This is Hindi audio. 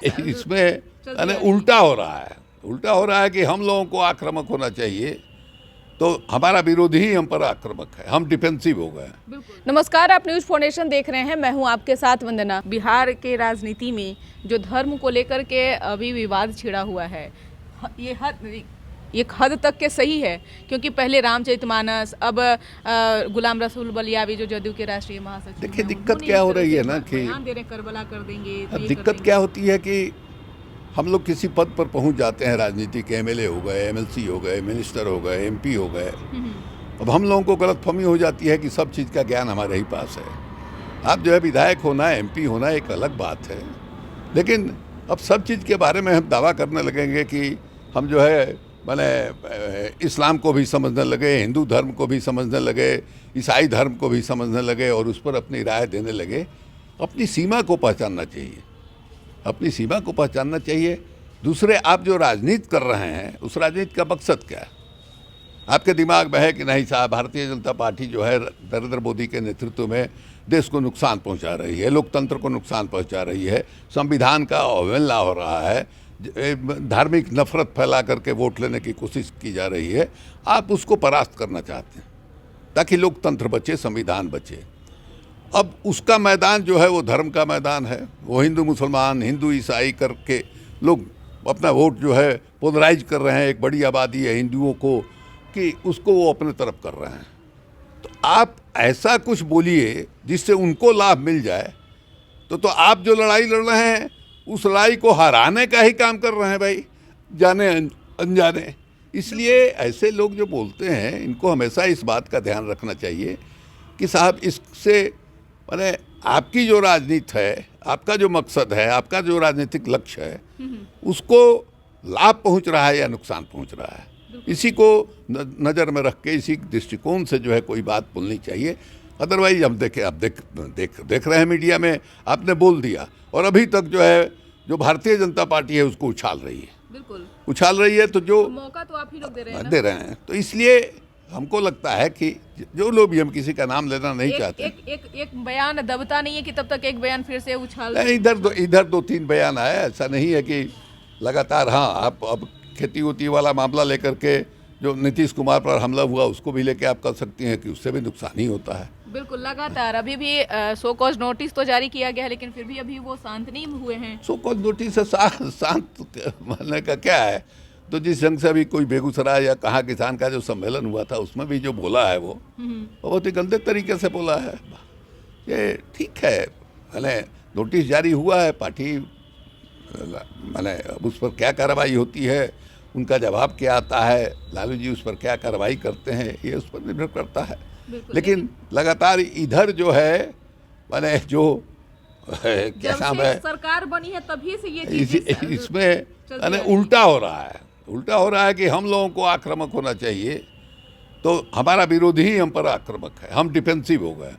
इसमें उल्टा हो रहा है। उल्टा हो रहा है कि हम लोगों को आक्रामक होना चाहिए, तो हमारा विरोधी ही हम पर आक्रामक है, हम डिफेंसिव हो गए। नमस्कार, आप न्यूज फाउंडेशन देख रहे हैं, मैं हूं आपके साथ वंदना। बिहार के राजनीति में जो धर्म को लेकर के अभी विवाद छिड़ा हुआ है, ये एक हद तक के सही है, क्योंकि पहले रामचरितमानस, अब गुलाम रसूल बलियावी जो जदयू के राष्ट्रीय महासचिव, देखिए दिक्कत क्या हो रही है ना कि करबला कर देंगे। अब दिक्कत क्या होती है कि हम लोग किसी पद पर पहुंच जाते हैं, राजनीति के एमएलए हो गए, एमएलसी हो गए, मिनिस्टर हो गए, एमपी हो गए। अब हम लोगों को गलतफहमी हो जाती है कि सब चीज़ का ज्ञान हमारे ही पास है। आप जो है विधायक होना, एमपी होना एक अलग बात है, लेकिन अब सब चीज़ के बारे में हम दावा करने लगेंगे कि हम जो है मैंने इस्लाम को भी समझने लगे, हिंदू धर्म को भी समझने लगे, ईसाई धर्म को भी समझने लगे और उस पर अपनी राय देने लगे। अपनी सीमा को पहचानना चाहिए, अपनी सीमा को पहचानना चाहिए। दूसरे, आप जो राजनीति कर रहे हैं उस राजनीति का मकसद क्या है? आपके दिमाग में है कि नहीं साहब, भारतीय जनता पार्टी जो है नरेंद्र मोदी के नेतृत्व में देश को नुकसान पहुंचा रही है, लोकतंत्र को नुकसान पहुंचा रही है, संविधान का अवहेलना हो रहा है, धार्मिक नफरत फैला करके वोट लेने की कोशिश की जा रही है। आप उसको परास्त करना चाहते हैं ताकि लोकतंत्र बचे, संविधान बचे। अब उसका मैदान जो है वो धर्म का मैदान है। वो हिंदू मुसलमान, हिंदू ईसाई करके लोग अपना वोट जो है पोलराइज कर रहे हैं। एक बड़ी आबादी है हिंदुओं को कि उसको वो अपने तरफ कर रहे हैं। तो आप ऐसा कुछ बोलिए जिससे उनको लाभ मिल जाए, तो आप जो लड़ाई लड़ रहे हैं उस लड़ाई को हराने का ही काम कर रहे हैं भाई, जाने अनजाने। इसलिए ऐसे लोग जो बोलते हैं इनको हमेशा इस बात का ध्यान रखना चाहिए कि साहब इससे माने आपकी जो राजनीति है, आपका जो मकसद है, आपका जो राजनीतिक लक्ष्य है, उसको लाभ पहुंच रहा है या नुकसान पहुंच रहा है, इसी को नज़र में रख के, इसी दृष्टिकोण से जो है कोई बात बोलनी चाहिए। अदरवाइज हम देख रहे हैं मीडिया में आपने बोल दिया और अभी तक जो है जो भारतीय जनता पार्टी है उसको उछाल रही है, बिल्कुल उछाल रही है। तो जो मौका तो आप ही लोग दे रहे हैं। तो इसलिए हमको लगता है कि जो लोग भी, हम किसी का नाम लेना नहीं चाहते, एक बयान दबता नहीं है कि तब तक एक बयान फिर से उछाल, इधर दो तीन बयान आए। ऐसा नहीं है कि लगातार। हाँ, आप अब खेती उती वाला मामला लेकर के जो नीतीश कुमार पर हमला हुआ उसको भी लेके आप कर सकती हैं कि उससे भी नुकसान ही होता है। बिल्कुल, लगातार अभी भी सो कॉज नोटिस तो जारी किया गया है, लेकिन फिर भी अभी वो शांत नहीं हुए हैं। सो कॉज नोटिस से शांत मानने का क्या है? तो जिस ढंग से अभी कोई बेगूसराय या कहाँ किसान का जो सम्मेलन हुआ था उसमें भी जो बोला है वो बहुत ही गंदे तरीके से बोला है। ये ठीक है, मैंने नोटिस जारी हुआ है, पार्टी मैंने अब उस पर क्या कार्रवाई होती है, उनका जवाब क्या आता है, लालू जी उस पर क्या कार्रवाई करते हैं, ये उस पर निर्भर करता है। लेकिन लगातार इधर जो है मैंने जो क्या नाम है, सरकार बनी है तभी से ये इसमें उल्टा हो रहा है। उल्टा हो रहा है कि हम लोगों को आक्रामक होना चाहिए, तो हमारा विरोधी ही हम पर आक्रामक है, हम डिफेंसिव हो गए।